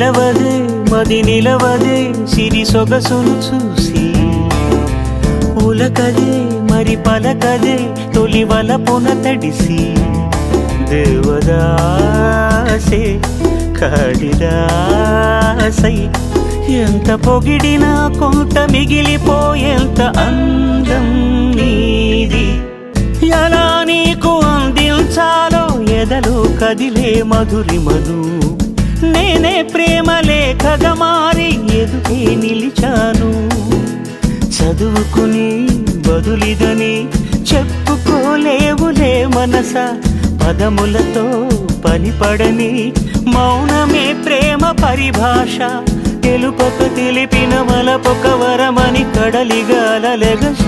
నిలవదే మది నిలవదే సిరి సొగసును చూసి ఉలకదే మరి పలకదే తొలి వలపున తడిసి దేవదాసే కాళిదాసై ఎంత పొగిడినా కొంత మిగిలిపోయేంత అందం నీది ఎలా నీకు అందించాలో ఎదలో కదిలే మధురిమను నేనే ప్రేమ లేఖగా మారి ఎదుటే నిలిచాను చదువుకుని బదులిదని చెప్పుకోలేవులే మనస పదములతో పనిపడని మౌనమే ప్రేమ పరిభాష తెలుపక తెలిపిన మలపొక వరమని కడలిగాల లెగష